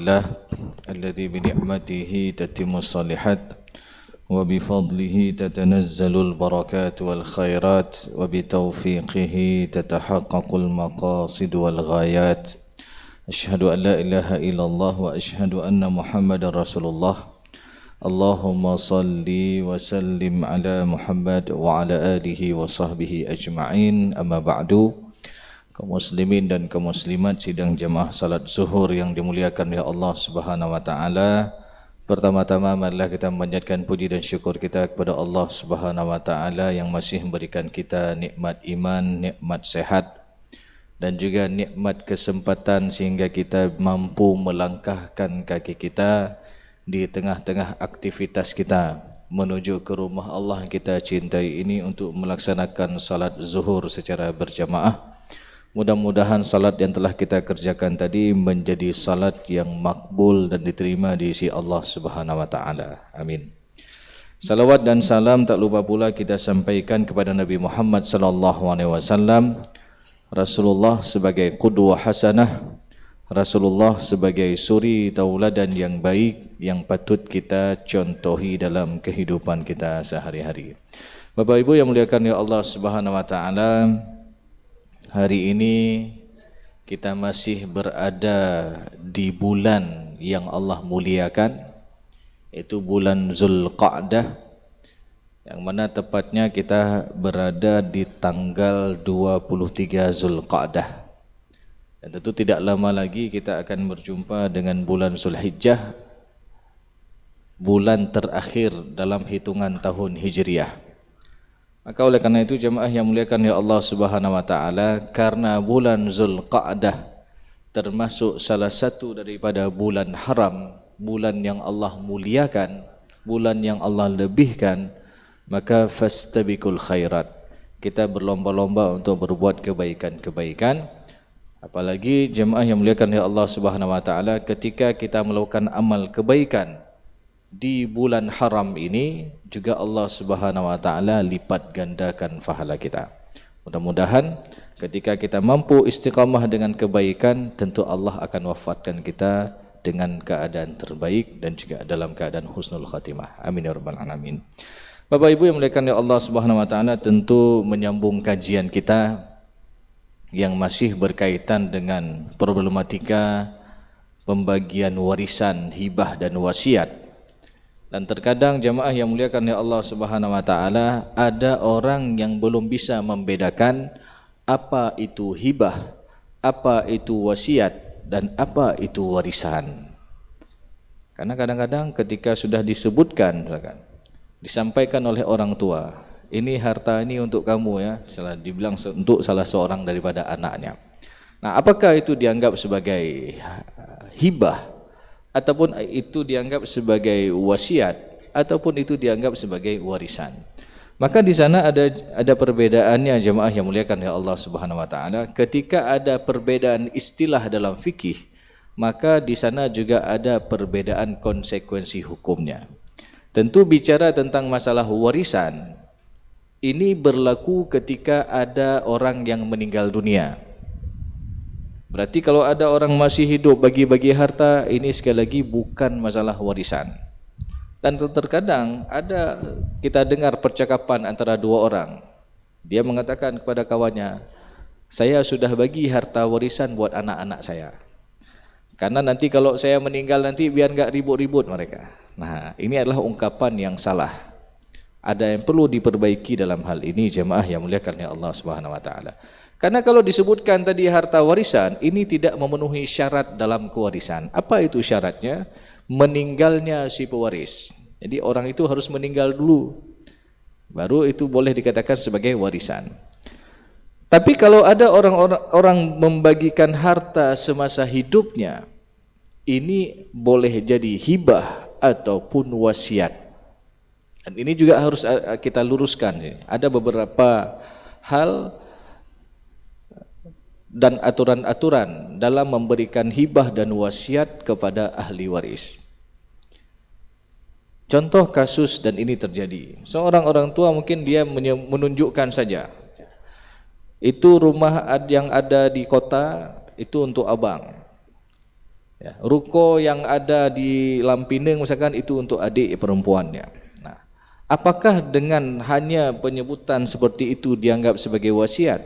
لله الذي بنعمته تتم الصالحات وبفضله تتنزل البركات والخيرات وبتوفيقه تتحقق المقاصد والغايات. أشهد أن لا إله إلا الله وأشهد أن محمد رسول الله. اللهم صل وسلم على محمد وعلى آله وصحبه أجمعين. أما بعد, kaum muslimin dan kaum muslimat sidang jamaah salat zuhur yang dimuliakan oleh Allah Subhanahu wa taala. Pertama-tama marilah kita memanjatkan puji dan syukur kita kepada Allah Subhanahu wa taala yang masih memberikan kita nikmat iman, nikmat sehat dan juga nikmat kesempatan sehingga kita mampu melangkahkan kaki kita di tengah-tengah aktivitas kita menuju ke rumah Allah yang kita cintai ini untuk melaksanakan salat zuhur secara berjamaah. Mudah-mudahan salat yang telah kita kerjakan tadi menjadi salat yang makbul dan diterima di sisi Allah Subhanahu wa taala. Amin. Salawat dan salam tak lupa pula kita sampaikan kepada Nabi Muhammad sallallahu alaihi wasallam, Rasulullah sebagai qudwah hasanah, Rasulullah sebagai suri tauladan yang baik yang patut kita contohi dalam kehidupan kita sehari-hari. Bapak Ibu yang muliakan oleh Allah Subhanahu wa taala, hari ini kita masih berada di bulan yang Allah muliakan, yaitu bulan Zulqa'dah, yang mana tepatnya kita berada di tanggal 23 Zulqa'dah. Dan tentu tidak lama lagi kita akan berjumpa dengan bulan Zulhijjah, bulan terakhir dalam hitungan tahun Hijriah. Maka oleh karena itu jemaah yang muliakan ya Allah Subhanahu wa taala, karena bulan Zulqa'dah termasuk salah satu daripada bulan haram, bulan yang Allah muliakan, bulan yang Allah lebihkan, maka fastabiqul khairat. Kita berlomba-lomba untuk berbuat kebaikan-kebaikan. Apalagi jemaah yang muliakan ya Allah Subhanahu wa taala, ketika kita melakukan amal kebaikan di bulan haram ini juga Allah Subhanahu wa taala lipat gandakan pahala kita. Mudah-mudahan ketika kita mampu istiqamah dengan kebaikan, tentu Allah akan wafatkan kita dengan keadaan terbaik dan juga dalam keadaan husnul khatimah. Amin ya rabbal alamin. Bapak Ibu yang muliakan Allah Subhanahu wa taala, tentu menyambung kajian kita yang masih berkaitan dengan problematika pembagian warisan, hibah dan wasiat. Dan terkadang jemaah yang muliakan ya Allah Subhanahu wa taala, ada orang yang belum bisa membedakan apa itu hibah, apa itu wasiat dan apa itu warisan. Karena kadang-kadang ketika sudah disebutkan, disampaikan oleh orang tua, ini harta ini untuk kamu ya, misalnya dibilang untuk salah seorang daripada anaknya. Nah, apakah itu dianggap sebagai hibah, ataupun itu dianggap sebagai wasiat, ataupun itu dianggap sebagai warisan? Maka di sana ada perbedaannya jemaah yang muliakan ya Allah Subhanahu wa taala. Ketika ada perbedaan istilah dalam fikih, maka di sana juga ada perbedaan konsekuensi hukumnya. Tentu bicara tentang masalah warisan, ini berlaku ketika ada orang yang meninggal dunia. Berarti kalau ada orang masih hidup bagi-bagi harta, ini sekali lagi bukan masalah warisan. Dan terkadang ada kita dengar percakapan antara dua orang. Dia mengatakan kepada kawannya, saya sudah bagi harta warisan buat anak-anak saya. Karena nanti kalau saya meninggal nanti biar enggak ribut-ribut mereka. Nah, ini adalah ungkapan yang salah. Ada yang perlu diperbaiki dalam hal ini jemaah yang muliakan ya Allah Subhanahu wa taala. Karena kalau disebutkan tadi harta warisan, ini tidak memenuhi syarat dalam kewarisan. Apa itu syaratnya? Meninggalnya si pewaris. Jadi orang itu harus meninggal dulu, baru itu boleh dikatakan sebagai warisan. Tapi kalau ada orang membagikan harta semasa hidupnya, ini boleh jadi hibah ataupun wasiat. Dan ini juga harus kita luruskan. Ada beberapa hal dan aturan-aturan dalam memberikan hibah dan wasiat kepada ahli waris. Contoh kasus dan ini terjadi. Seorang orang tua mungkin dia menunjukkan saja, itu rumah yang ada di kota itu untuk abang. Ya, ruko yang ada di Lampineng misalkan itu untuk adik perempuannya. Nah, apakah dengan hanya penyebutan seperti itu dianggap sebagai wasiat?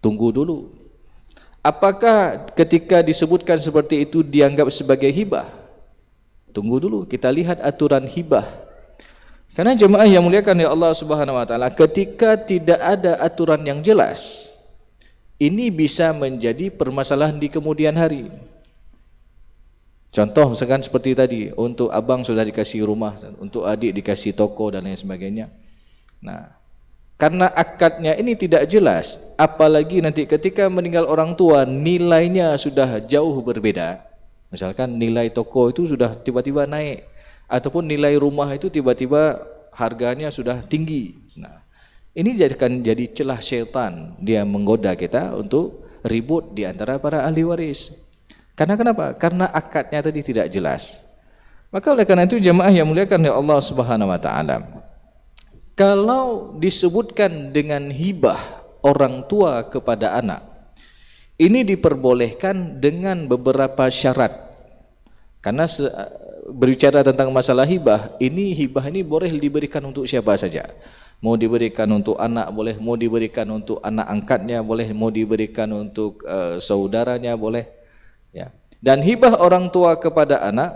Tunggu dulu. Apakah ketika disebutkan seperti itu dianggap sebagai hibah? Tunggu dulu, kita lihat aturan hibah. Karena jemaah yang muliakan ya Allah Subhanahu wa taala, ketika tidak ada aturan yang jelas, ini bisa menjadi permasalahan di kemudian hari. Contoh misalkan seperti tadi, untuk abang sudah dikasih rumah, untuk adik dikasih toko dan lain sebagainya. Nah, karena akadnya ini tidak jelas, apalagi nanti ketika meninggal orang tua nilainya sudah jauh berbeda. Misalkan nilai toko itu sudah tiba-tiba naik, ataupun nilai rumah itu tiba-tiba harganya sudah tinggi. Nah, ini akan jadi celah syaitan, dia menggoda kita untuk ribut di antara para ahli waris. Karena kenapa? Karena akadnya tadi tidak jelas. Maka oleh karena itu jemaah yang muliakan oleh Allah Subhanahu wa taala, kalau disebutkan dengan hibah orang tua kepada anak, ini diperbolehkan dengan beberapa syarat. Karena berbicara tentang masalah hibah ini boleh diberikan untuk siapa saja. Mau diberikan untuk anak boleh, mau diberikan untuk anak angkatnya boleh, mau diberikan untuk saudaranya boleh. Ya. Dan hibah orang tua kepada anak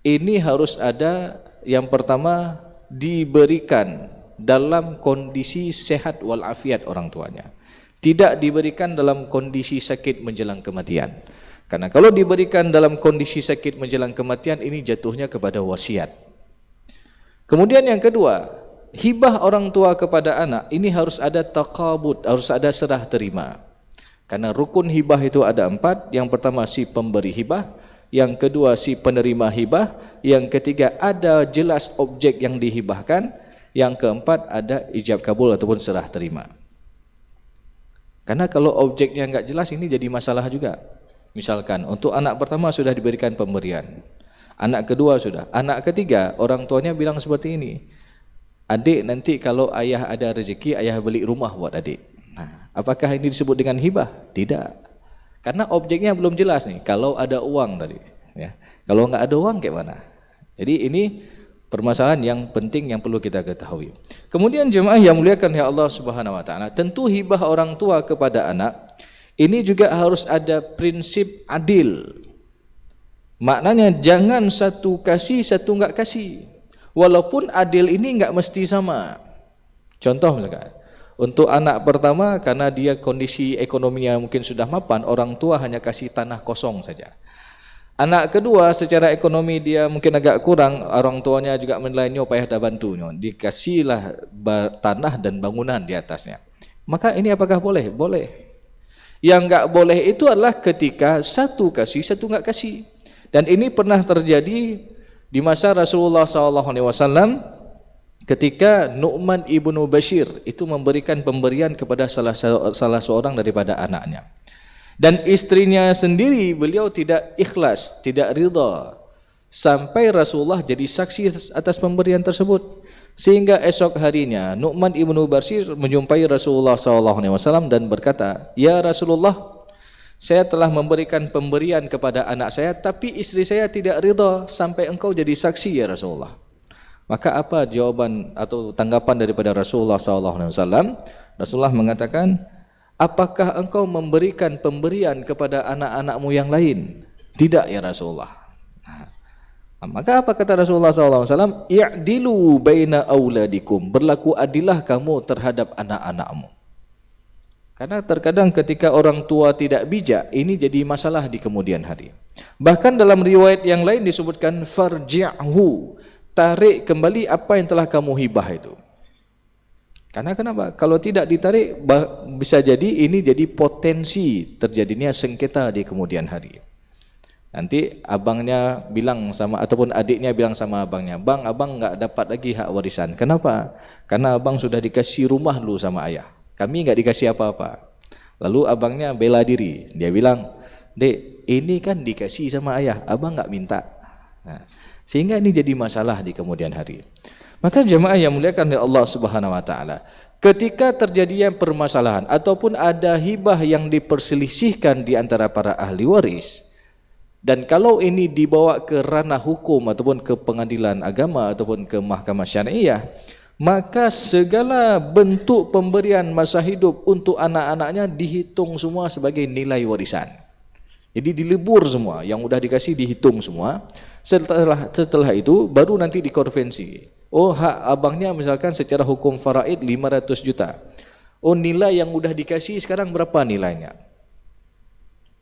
ini harus ada, yang pertama diberikan dalam kondisi sehat walafiat orang tuanya. Tidak diberikan dalam kondisi sakit menjelang kematian. Karena kalau diberikan dalam kondisi sakit menjelang kematian, ini jatuhnya kepada wasiat. Kemudian yang kedua, hibah orang tua kepada anak ini harus ada taqabud, harus ada serah terima. Karena rukun hibah itu ada 4. Yang pertama si pemberi hibah, yang kedua si penerima hibah, yang ketiga ada jelas objek yang dihibahkan, yang keempat ada ijab kabul ataupun serah terima. Karena kalau objeknya enggak jelas ini jadi masalah juga. Misalkan untuk anak pertama sudah diberikan pemberian, anak kedua sudah, anak ketiga orang tuanya bilang seperti ini, adik nanti kalau ayah ada rezeki ayah beli rumah buat adik. Nah, apakah ini disebut dengan hibah? Tidak, karena objeknya belum jelas nih. Kalau ada uang tadi, ya. Kalau nggak ada uang kayak mana? Jadi ini permasalahan yang penting yang perlu kita ketahui. Kemudian jemaah yang muliakan ya Allah Subhanahu wa taala, tentu hibah orang tua kepada anak ini juga harus ada prinsip adil. Maknanya jangan satu kasih, satu enggak kasih. Walaupun adil ini enggak mesti sama. Contoh misalkan, untuk anak pertama karena dia kondisi ekonominya mungkin sudah mapan, orang tua hanya kasih tanah kosong saja. Anak kedua secara ekonomi dia mungkin agak kurang, orang tuanya juga menilainya payah dah bantunya, dikasihlah tanah dan bangunan di atasnya. Maka ini apakah boleh? Boleh. Yang enggak boleh itu adalah ketika satu kasih, satu enggak kasih. Dan ini pernah terjadi di masa Rasulullah SAW ketika Nu'man ibnu Bashir itu memberikan pemberian kepada salah seorang daripada anaknya. Dan istrinya sendiri beliau tidak ikhlas, tidak ridha, sampai Rasulullah jadi saksi atas pemberian tersebut. Sehingga esok harinya Nu'man ibnu Bashir menjumpai Rasulullah SAW dan berkata, "Ya Rasulullah, saya telah memberikan pemberian kepada anak saya, tapi istri saya tidak ridha sampai engkau jadi saksi ya Rasulullah." Maka apa jawaban atau tanggapan daripada Rasulullah SAW? Rasulullah mengatakan, "Apakah engkau memberikan pemberian kepada anak-anakmu yang lain?" "Tidak ya Rasulullah." Maka apa kata Rasulullah SAW? "I'dilu baina auladikum." Berlaku adillah kamu terhadap anak-anakmu. Karena terkadang ketika orang tua tidak bijak, ini jadi masalah di kemudian hari. Bahkan dalam riwayat yang lain disebutkan, "Farji'hu." Tarik kembali apa yang telah kamu hibah itu. Karena kenapa? Kalau tidak ditarik, bisa jadi ini jadi potensi terjadinya sengketa di kemudian hari. Nanti abangnya bilang sama, ataupun adiknya bilang sama abangnya, "Bang, abang enggak dapat lagi hak warisan." Kenapa? Karena abang sudah dikasih rumah dulu sama ayah, kami enggak dikasih apa-apa. Lalu abangnya bela diri, dia bilang, "Dek, ini kan dikasih sama ayah, abang enggak minta." Nah, sehingga ini jadi masalah di kemudian hari. Maka jemaah yang muliakan oleh Allah Subhanahu wa taala, ketika terjadinya permasalahan ataupun ada hibah yang diperselisihkan di antara para ahli waris, Dan kalau ini dibawa ke ranah hukum ataupun ke pengadilan agama ataupun ke mahkamah syariah, maka segala bentuk pemberian masa hidup untuk anak-anaknya dihitung semua sebagai nilai warisan. Jadi dilebur semua, yang udah dikasih dihitung semua. Setelah itu baru nanti dikonvensi. Oh, hak abangnya misalkan secara hukum faraid 500 juta. Oh, nilai yang udah dikasih sekarang berapa nilainya?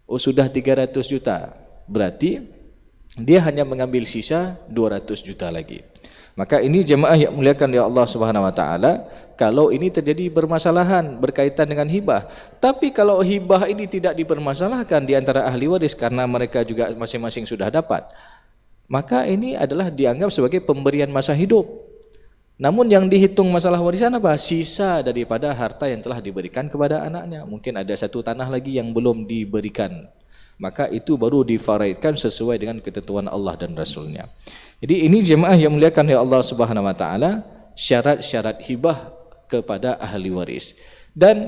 Oh, sudah 300 juta. Berarti dia hanya mengambil sisa 200 juta lagi. Maka ini jemaah yang muliakan ya Allah Subhanahu wa taala, kalau ini terjadi permasalahan berkaitan dengan hibah. Tapi kalau hibah ini tidak dipermasalahkan di antara ahli waris karena mereka juga masing-masing sudah dapat, maka ini adalah dianggap sebagai pemberian masa hidup. Namun yang dihitung masalah warisan apa? Sisa daripada harta yang telah diberikan kepada anaknya. Mungkin ada satu tanah lagi yang belum diberikan. Maka itu baru difaraidkan sesuai dengan ketentuan Allah dan Rasulnya. Jadi ini jemaah yang muliakan ya Allah Subhanahu wa taala, syarat-syarat hibah kepada ahli waris. Dan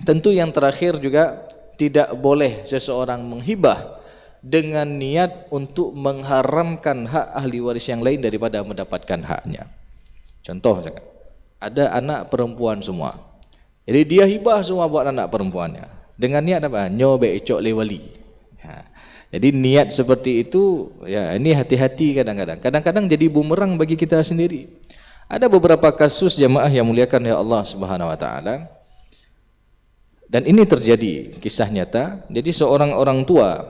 tentu yang terakhir juga, tidak boleh seseorang menghibah dengan niat untuk mengharamkan hak ahli waris yang lain daripada mendapatkan haknya. Contoh, ada anak perempuan semua. Jadi dia hibah semua buat anak perempuannya. Dengan niat apa? Nyobe ecok lewali. Jadi niat seperti itu, ya ini hati-hati kadang-kadang. Kadang-kadang jadi bumerang bagi kita sendiri. Ada beberapa kasus jemaah yang muliakan ya Allah Subhanahu wa taala. Dan ini terjadi kisah nyata. Jadi seorang orang tua,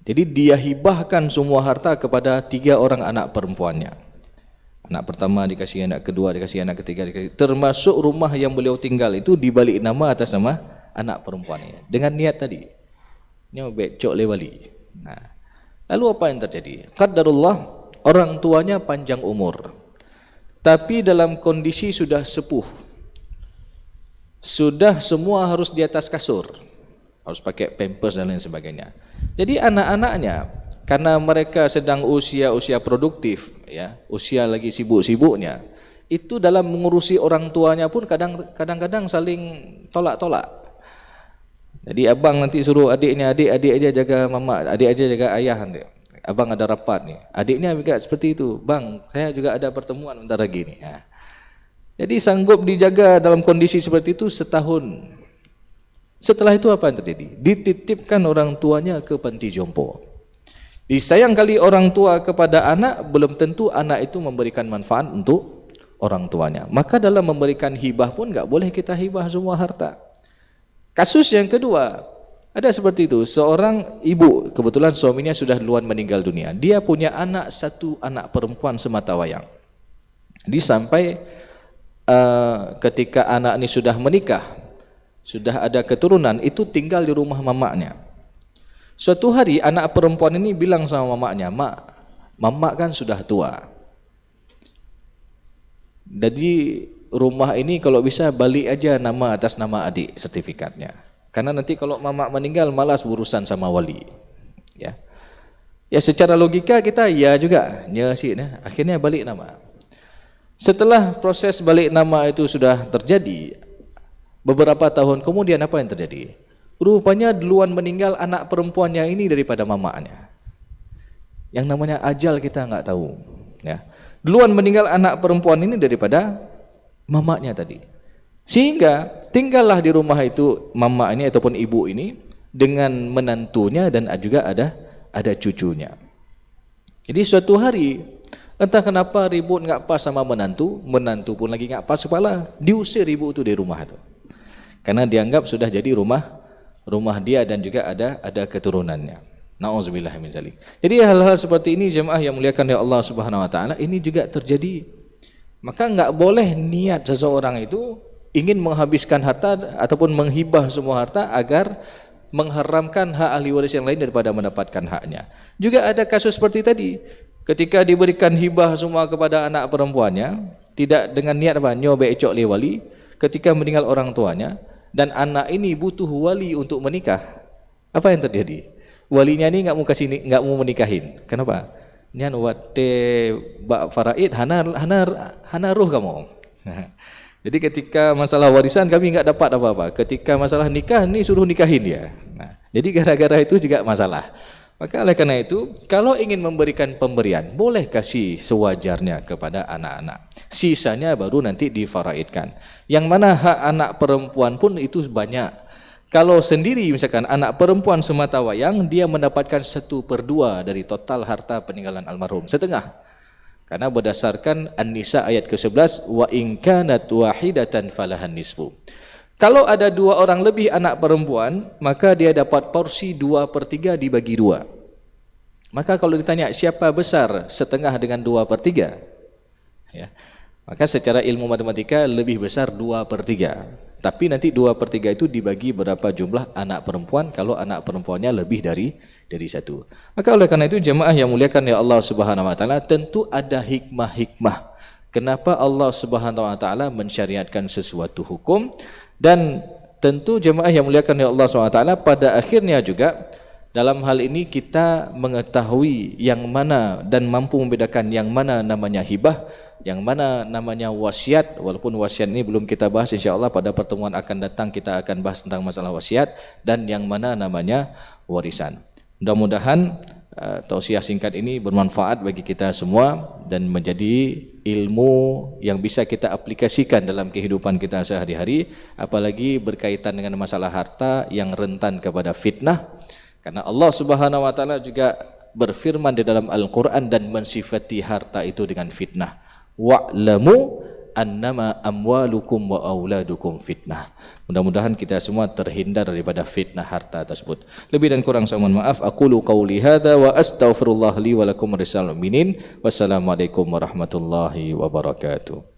jadi dia hibahkan semua harta kepada 3 orang anak perempuannya. Anak pertama dikasih, anak kedua dikasih, anak ketiga dikasih. Termasuk rumah yang beliau tinggal itu dibalik nama atas nama anak perempuannya. Dengan niat tadi, nyobek cok lewali. Nah, lalu apa yang terjadi? Qadarullah, orang tuanya panjang umur, tapi dalam kondisi sudah sepuh. Sudah semua harus di atas kasur, harus pakai pampers dan lain sebagainya. Jadi anak-anaknya, karena mereka sedang usia produktif, ya, usia lagi sibuk-sibuknya, itu dalam mengurusi orang tuanya pun kadang-kadang saling tolak-tolak. Jadi abang nanti suruh adiknya, adik aja jaga mama, adik aja jaga ayah. Abang ada rapat nih, adiknya juga seperti itu. Bang, saya juga ada pertemuan bentar lagi nih. Ya. Jadi sanggup dijaga dalam kondisi seperti itu setahun. Setelah itu apa yang terjadi? Dititipkan orang tuanya ke panti jompo. Disayang kali orang tua kepada anak, belum tentu anak itu memberikan manfaat untuk orang tuanya. Maka dalam memberikan hibah pun enggak boleh kita hibah semua harta. Kasus yang kedua, ada seperti itu, seorang ibu, kebetulan suaminya sudah duluan meninggal dunia. Dia punya satu anak perempuan semata wayang. Jadi sampai ketika anak ini sudah menikah, sudah ada keturunan, itu tinggal di rumah mamaknya. Suatu hari anak perempuan ini bilang sama mamaknya, "Mak, mamak kan sudah tua. Jadi rumah ini kalau bisa balik aja nama atas nama adik sertifikatnya. Karena nanti kalau mamak meninggal malas berurusan sama wali." Ya. Ya secara logika kita ya juga, ya sih, nah, akhirnya balik nama. Setelah proses balik nama itu sudah terjadi, beberapa tahun kemudian apa yang terjadi? Rupanya duluan meninggal anak perempuannya ini daripada mamaknya. Yang namanya ajal kita enggak tahu, ya. Duluan meninggal anak perempuan ini daripada mamaknya tadi. Sehingga tinggallah di rumah itu mama ini ataupun ibu ini dengan menantunya dan juga ada cucunya. Jadi suatu hari entah kenapa ribut enggak pas sama menantu pun lagi enggak pas kepala, diusir ibu itu dari rumah itu. Karena dianggap sudah jadi rumah dia dan juga ada keturunannya. Nauzubillah min dzalik. Jadi hal-hal seperti ini jemaah yang muliakan ya Allah Subhanahu wa taala, ini juga terjadi. Maka enggak boleh niat seseorang itu ingin menghabiskan harta ataupun menghibah semua harta agar mengharamkan hak ahli waris yang lain daripada mendapatkan haknya. Juga ada kasus seperti tadi, ketika diberikan hibah semua kepada anak perempuannya, tidak dengan niat apa? Nyobe ecok lewali, ketika meninggal orang tuanya dan anak ini butuh wali untuk menikah. Apa yang terjadi? Walinya ini enggak mau menikahin. Kenapa? Nyan wate bak faraid hanaruh kamu. Jadi ketika masalah warisan kami enggak dapat apa-apa. Ketika masalah nikah ni suruh nikahin dia. Nah, jadi gara-gara itu juga masalah. Maka oleh karena itu, kalau ingin memberikan pemberian, boleh kasih sewajarnya kepada anak-anak. Sisanya baru nanti difaraidkan. Yang mana hak anak perempuan pun itu banyak. Kalau sendiri misalkan anak perempuan semata wayang, dia mendapatkan 1/2 dari total harta peninggalan almarhum, setengah. Karena berdasarkan An-Nisa ayat ke-11, wa in kanat wahidatan falahan nisfu. Kalau ada 2 orang lebih anak perempuan, maka dia dapat porsi 2/3 dibagi 2. Maka kalau ditanya siapa besar setengah dengan 2/3, ya, maka secara ilmu matematika lebih besar 2/3. Tapi nanti 2/3 itu dibagi berapa jumlah anak perempuan kalau anak perempuannya lebih dari 1. Maka oleh karena itu jemaah yang muliakan ya Allah Subhanahu wa taala, tentu ada hikmah-hikmah kenapa Allah Subhanahu wa taala mensyariatkan sesuatu hukum. Dan tentu jemaah yang muliakan ya Allah SWT, pada akhirnya juga dalam hal ini kita mengetahui yang mana dan mampu membedakan yang mana namanya hibah, yang mana namanya wasiat. Walaupun wasiat ini belum kita bahas, insyaAllah pada pertemuan akan datang kita akan bahas tentang masalah wasiat, dan yang mana namanya warisan. Mudah-mudahan tausiah singkat ini bermanfaat bagi kita semua dan menjadi ilmu yang bisa kita aplikasikan dalam kehidupan kita sehari-hari, apalagi berkaitan dengan masalah harta yang rentan kepada fitnah. Karena Allah Subhanahu wa taala juga berfirman di dalam Al-Qur'an dan mensifati harta itu dengan fitnah. Wa'lamu annama amwalukum wa auladukum fitnah. Mudah-mudahan kita semua terhindar daripada fitnah harta tersebut. Lebih dan kurang saya mohon maaf. Aqulu qauli hadza wa astaghfirullah li wa lakum risal mu'minin. Wassalamualaikum warahmatullahi wabarakatuh.